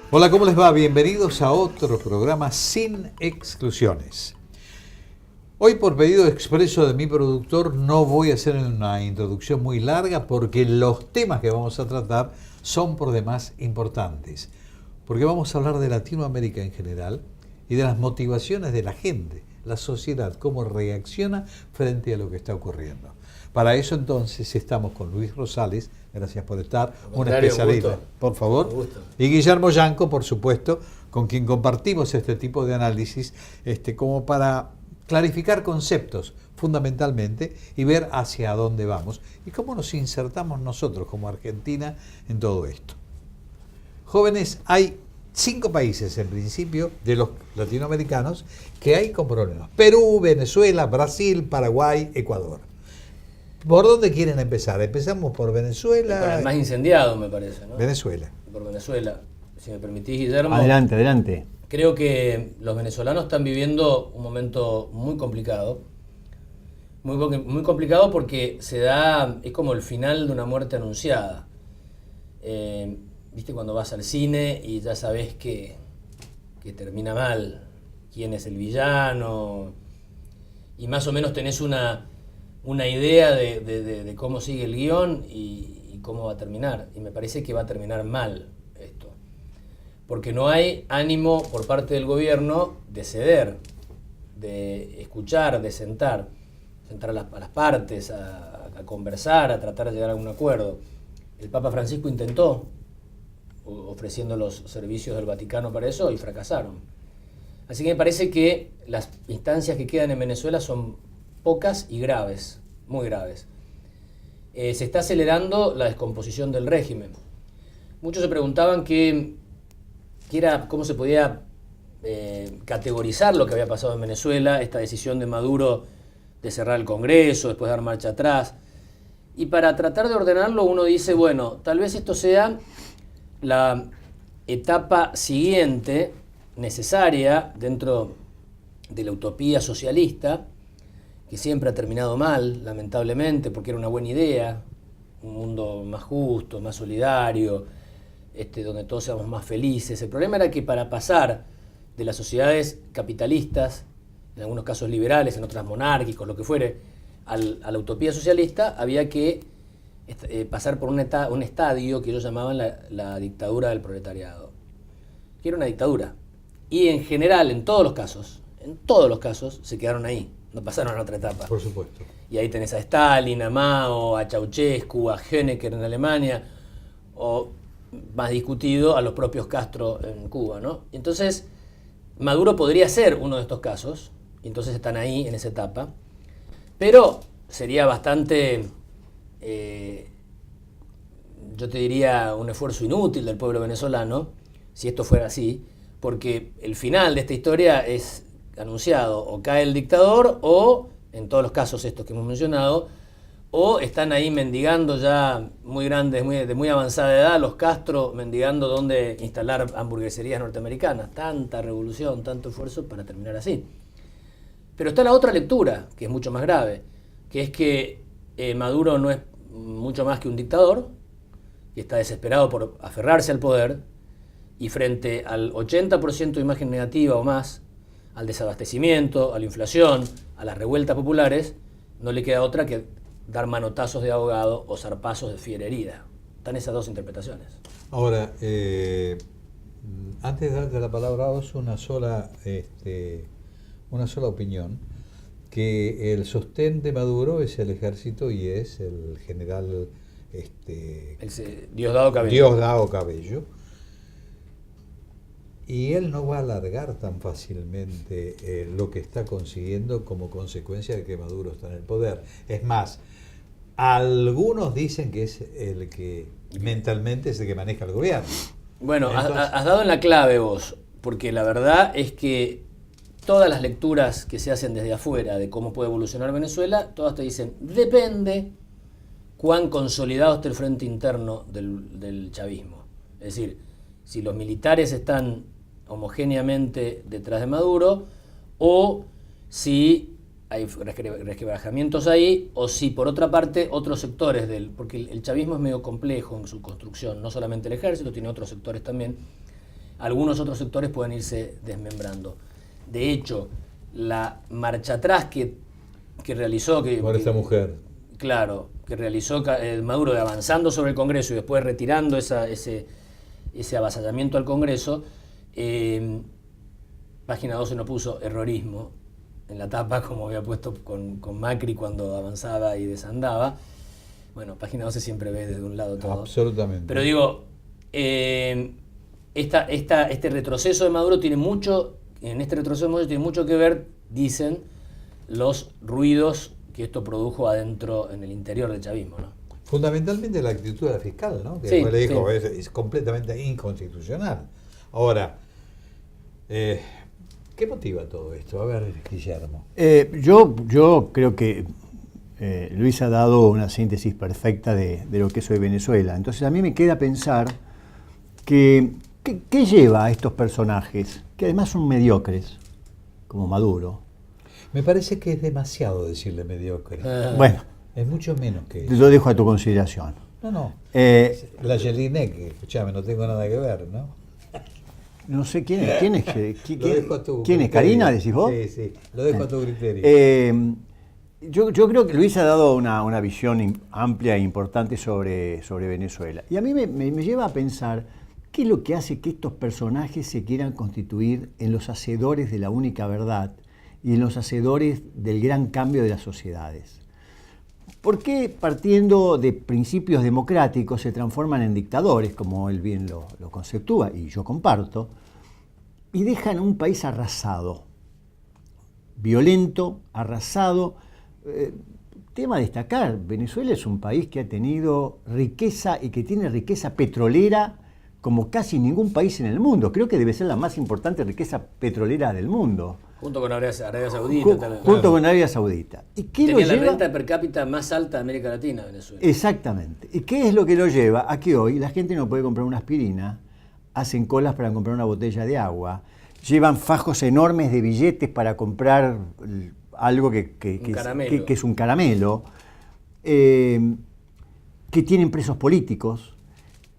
Hola, ¿cómo les va? Bienvenidos a otro programa sin exclusiones. Hoy, por pedido expreso de mi productor, no voy a hacer una introducción muy larga porque los temas que vamos a tratar son por demás importantes. Porque vamos a hablar de Latinoamérica en general y de las motivaciones de la gente, la sociedad, cómo reacciona frente a lo que está ocurriendo. Para eso entonces estamos con Luis Rosales, gracias por estar, un especialista, por favor, y Guillermo Yanco, por supuesto, con quien compartimos este tipo de análisis, como para clarificar conceptos fundamentalmente y ver hacia dónde vamos y cómo nos insertamos nosotros como Argentina en todo esto. Jóvenes, hay 5 países en principio de los latinoamericanos que hay con problemas: Perú, Venezuela, Brasil, Paraguay, Ecuador. ¿Por dónde quieren empezar? Empezamos por Venezuela. Por el más incendiado, me parece, ¿no? Venezuela. Por Venezuela. Si me permitís, Guillermo. Adelante, adelante. Creo que los venezolanos están viviendo un momento muy complicado. Muy complicado porque es como el final de una muerte anunciada. ¿Viste cuando vas al cine y ya sabes que termina mal? ¿Quién es el villano? Y más o menos tenés una idea de cómo sigue el guión y cómo va a terminar. Y me parece que va a terminar mal esto. Porque no hay ánimo por parte del gobierno de ceder, de escuchar, de sentar a las partes, a conversar, a tratar de llegar a un acuerdo. El Papa Francisco intentó, ofreciendo los servicios del Vaticano para eso, y fracasaron. Así que me parece que las instancias que quedan en Venezuela son pocas y graves, muy graves. Se está acelerando la descomposición del régimen. Muchos se preguntaban cómo se podía categorizar lo que había pasado en Venezuela, esta decisión de Maduro de cerrar el Congreso, después de dar marcha atrás. Y para tratar de ordenarlo uno dice, bueno, tal vez esto sea la etapa siguiente necesaria dentro de la utopía socialista, que siempre ha terminado mal, lamentablemente, porque era una buena idea, un mundo más justo, más solidario, donde todos seamos más felices. El problema era que para pasar de las sociedades capitalistas, en algunos casos liberales, en otras monárquicos, lo que fuere, a la utopía socialista, había que pasar por un estadio que ellos llamaban la dictadura del proletariado, que era una dictadura. Y en general, en todos los casos, se quedaron ahí. No pasaron a otra etapa. Por supuesto. Y ahí tenés a Stalin, a Mao, a Ceausescu, a Honecker en Alemania, o más discutido, a los propios Castro en Cuba, ¿no? Entonces, Maduro podría ser uno de estos casos, y entonces están ahí en esa etapa, pero sería bastante, yo te diría, un esfuerzo inútil del pueblo venezolano, si esto fuera así, porque el final de esta historia es anunciado: o cae el dictador, o, en todos los casos estos que hemos mencionado, o están ahí mendigando ya muy grandes, de muy avanzada edad, los Castro mendigando dónde instalar hamburgueserías norteamericanas. Tanta revolución, tanto esfuerzo para terminar así. Pero está la otra lectura, que es mucho más grave, que es que Maduro no es mucho más que un dictador, que está desesperado por aferrarse al poder, y frente al 80% de imagen negativa o más, al desabastecimiento, a la inflación, a las revueltas populares, no le queda otra que dar manotazos de ahogado o zarpazos de fiera herida. Están esas dos interpretaciones. Ahora, antes de darte la palabra a vos, una sola opinión, que el sostén de Maduro es el ejército y es el general Diosdado Cabello. Y él no va a alargar tan fácilmente lo que está consiguiendo como consecuencia de que Maduro está en el poder. Es más, algunos dicen que es el que mentalmente es el que maneja el gobierno. Bueno, has dado en la clave vos, porque la verdad es que todas las lecturas que se hacen desde afuera de cómo puede evolucionar Venezuela, todas te dicen, depende cuán consolidado esté el frente interno del chavismo. Es decir, si los militares están homogéneamente detrás de Maduro, o si hay resquebrajamientos ahí, o si por otra parte otros sectores porque el chavismo es medio complejo en su construcción, no solamente el ejército, tiene otros sectores también, algunos otros sectores pueden irse desmembrando. De hecho, la marcha atrás que realizó... Por esta mujer. Claro, que realizó Maduro de avanzando sobre el Congreso y después retirando ese avasallamiento al Congreso, Página 12 no puso errorismo en la tapa como había puesto con Macri cuando avanzaba y desandaba. Bueno, Página 12 siempre ve desde un lado todo. Absolutamente. Pero digo, este retroceso de Maduro tiene mucho que ver, dicen, los ruidos que esto produjo adentro, en el interior del chavismo, ¿no? Fundamentalmente la actitud de la fiscal, ¿no? Que Sí, después le dijo, sí. es completamente inconstitucional. Ahora, ¿qué motiva todo esto? A ver, Guillermo. Yo creo que Luis ha dado una síntesis perfecta de lo que es hoy Venezuela. Entonces a mí me queda pensar ¿qué lleva a estos personajes, que además son mediocres, como Maduro? Me parece que es demasiado decirle mediocre. Bueno, Es mucho menos que eso. lo dejo a tu consideración. No. La Jelinek, escuchame, no tengo nada que ver, ¿no? No sé quién es. Lo dejo a tu ¿Quién es? criterio. ¿Karina, decís vos? Sí, lo dejo a tu criterio. Yo creo que Luis ha dado una visión amplia e importante sobre Venezuela. Y a mí me lleva a pensar qué es lo que hace que estos personajes se quieran constituir en los hacedores de la única verdad y en los hacedores del gran cambio de las sociedades. ¿Por qué, partiendo de principios democráticos, se transforman en dictadores, como él bien lo conceptúa, y yo comparto, y dejan un país arrasado, violento, arrasado? Tema a destacar, Venezuela es un país que ha tenido riqueza y que tiene riqueza petrolera como casi ningún país en el mundo. Creo que debe ser la más importante riqueza petrolera del mundo. Junto con Arabia Saudita. Junto con Arabia Saudita. ¿Y qué tenía lo lleva? la renta per cápita más alta de América Latina, Venezuela. Exactamente. ¿Y qué es lo que lo lleva a que hoy la gente no puede comprar una aspirina, hacen colas para comprar una botella de agua, llevan fajos enormes de billetes para comprar algo que es un caramelo, que tienen presos políticos,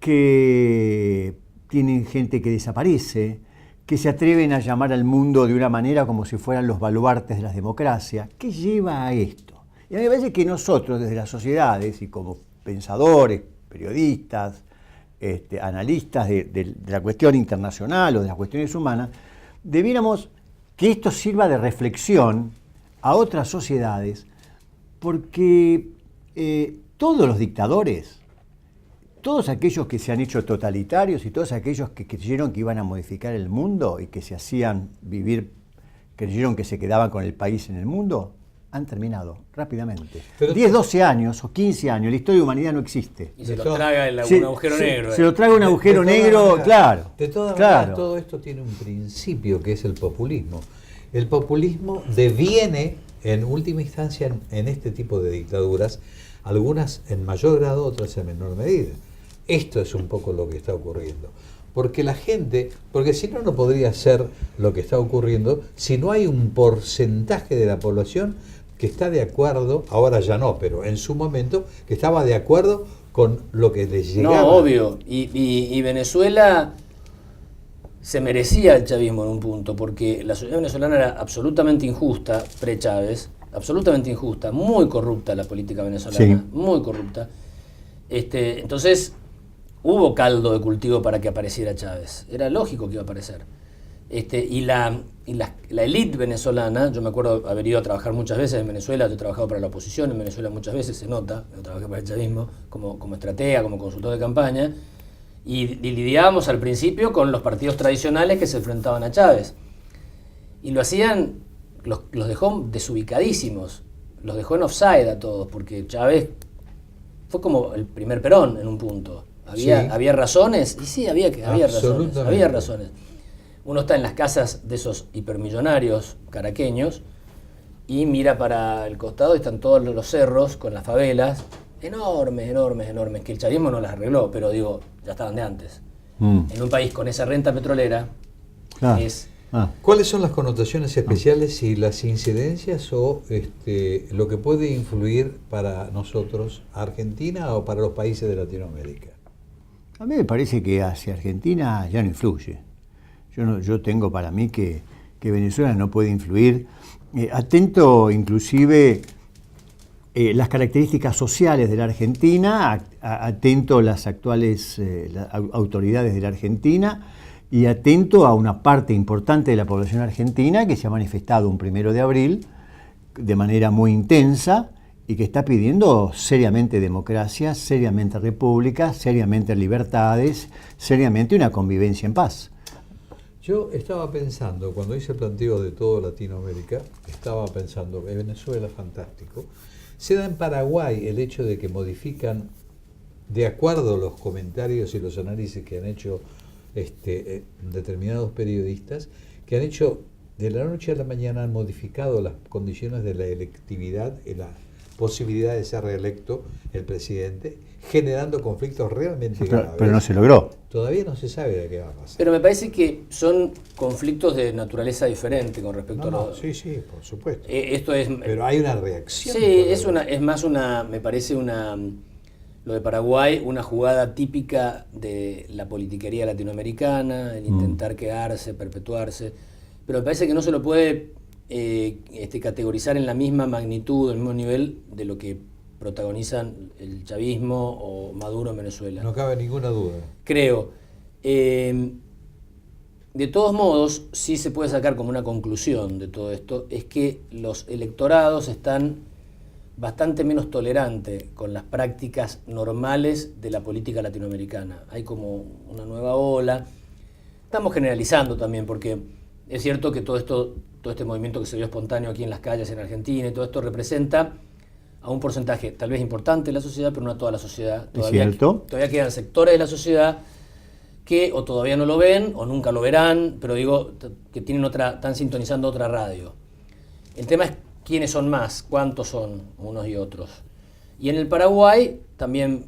que tienen gente que desaparece, que se atreven a llamar al mundo de una manera como si fueran los baluartes de las democracias? ¿Qué lleva a esto? Y a mí me parece que nosotros, desde las sociedades y como pensadores, periodistas, analistas de la cuestión internacional o de las cuestiones humanas, debiéramos que esto sirva de reflexión a otras sociedades, porque todos los dictadores, todos aquellos que se han hecho totalitarios y todos aquellos que creyeron que iban a modificar el mundo y que se hacían vivir, creyeron que se quedaban con el país en el mundo, han terminado rápidamente. Pero 10, 12 años o 15 años, la historia de humanidad no existe. Y se lo traga un agujero negro. Se lo traga un agujero negro, manera, claro. De todas claro. maneras, todo esto tiene un principio que es el populismo. El populismo deviene, en última instancia, en este tipo de dictaduras, algunas en mayor grado, otras en menor medida. Esto es un poco lo que está ocurriendo. Porque la gente, porque si no, no podría ser lo que está ocurriendo si no hay un porcentaje de la población que está de acuerdo, ahora ya no, pero en su momento, que estaba de acuerdo con lo que les llegaba. No, obvio. Y Venezuela se merecía el chavismo en un punto, porque la sociedad venezolana era absolutamente injusta, pre-Chávez, absolutamente injusta, muy corrupta la política venezolana, sí. Muy corrupta. Entonces, hubo caldo de cultivo para que apareciera Chávez. Era lógico que iba a aparecer. Y la élite venezolana, yo me acuerdo haber ido a trabajar muchas veces en Venezuela, yo he trabajado para la oposición en Venezuela muchas veces, se nota, yo trabajé para el chavismo como estratega, como consultor de campaña, y lidiábamos al principio con los partidos tradicionales que se enfrentaban a Chávez. Y lo hacían, los dejó desubicadísimos, los dejó en offside a todos, porque Chávez fue como el primer Perón en un punto. ¿Había razones? Y sí, había razones. Uno está en las casas de esos hipermillonarios caraqueños y mira para el costado y están todos los cerros con las favelas, enormes, que el chavismo no las arregló, pero digo, ya estaban de antes. En un país con esa renta petrolera es... ¿Cuáles son las connotaciones especiales y las incidencias o lo que puede influir para nosotros, Argentina, o para los países de Latinoamérica? A mí me parece que hacia Argentina ya no influye. Yo tengo para mí que Venezuela no puede influir. Atento inclusive las características sociales de la Argentina, atento a las actuales autoridades de la Argentina y atento a una parte importante de la población argentina que se ha manifestado un 1 de abril de manera muy intensa y que está pidiendo seriamente democracia, seriamente república, seriamente libertades, seriamente una convivencia en paz. Yo estaba pensando, cuando hice el planteo de toda Latinoamérica, estaba pensando, Venezuela fantástico. Se da en Paraguay el hecho de que modifican, de acuerdo a los comentarios y los análisis que han hecho determinados periodistas, que han hecho de la noche a la mañana, han modificado las condiciones de la electividad y la posibilidad de ser reelecto el presidente, generando conflictos realmente graves. Pero no se logró. Todavía no se sabe de qué va a pasar. Pero me parece que son conflictos de naturaleza diferente con respecto a los... Sí, por supuesto. Esto es... Pero hay una reacción. Sí, es más una, me parece lo de Paraguay, una jugada típica de la politiquería latinoamericana, el intentar quedarse, perpetuarse. Pero me parece que no se lo puede categorizar en la misma magnitud, el mismo nivel de lo que protagonizan el chavismo o Maduro en Venezuela. No cabe ninguna duda. Creo. De todos modos, sí se puede sacar como una conclusión de todo esto, es que los electorados están bastante menos tolerantes con las prácticas normales de la política latinoamericana. Hay como una nueva ola. Estamos generalizando también, porque es cierto que todo este movimiento que se dio espontáneo aquí en las calles en Argentina y todo esto representa a un porcentaje tal vez importante de la sociedad, pero no a toda la sociedad. Todavía quedan sectores de la sociedad que o todavía no lo ven o nunca lo verán, pero digo que están sintonizando otra radio. El tema es quiénes son más, cuántos son unos y otros. Y en el Paraguay también,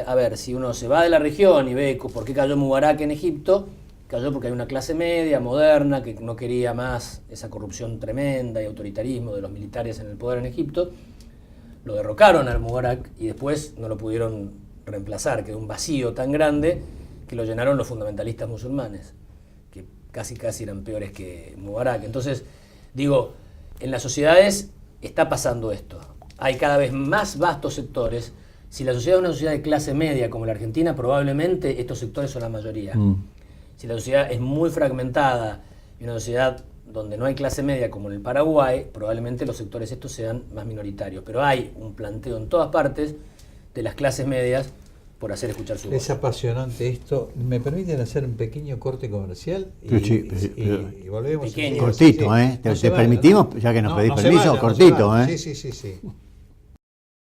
a ver, si uno se va de la región y ve por qué cayó Mubarak en Egipto, cayó porque hay una clase media, moderna, que no quería más esa corrupción tremenda y autoritarismo de los militares en el poder en Egipto. Lo derrocaron al Mubarak y después no lo pudieron reemplazar, quedó un vacío tan grande que lo llenaron los fundamentalistas musulmanes, que casi eran peores que Mubarak. Entonces, digo, en las sociedades está pasando esto. Hay cada vez más vastos sectores. Si la sociedad es una sociedad de clase media como la Argentina, probablemente estos sectores son la mayoría. Si la sociedad es muy fragmentada y una sociedad donde no hay clase media como en el Paraguay, probablemente los sectores estos sean más minoritarios. Pero hay un planteo en todas partes de las clases medias por hacer escuchar su voz. Es apasionante esto. ¿Me permiten hacer un pequeño corte comercial? Y volvemos. Pequeño. Cortito, ¿Te permitimos, ya que nos pedís permiso? Cortito, Sí.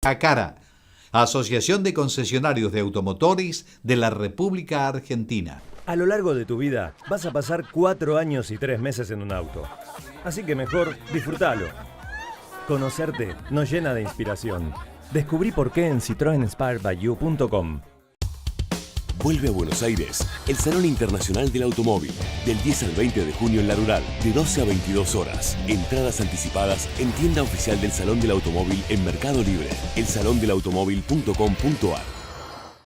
ACARA, Asociación de Concesionarios de Automotores de la República Argentina. A lo largo de tu vida vas a pasar 4 años y 3 meses en un auto. Así que mejor disfrútalo. Conocerte nos llena de inspiración. Descubrí por qué en citroenspiredbyou.com. Vuelve a Buenos Aires el Salón Internacional del Automóvil, del 10 al 20 de junio en La Rural, de 12 a 22 horas. Entradas anticipadas en tienda oficial del Salón del Automóvil en Mercado Libre, elsalondelautomóvil.com.ar.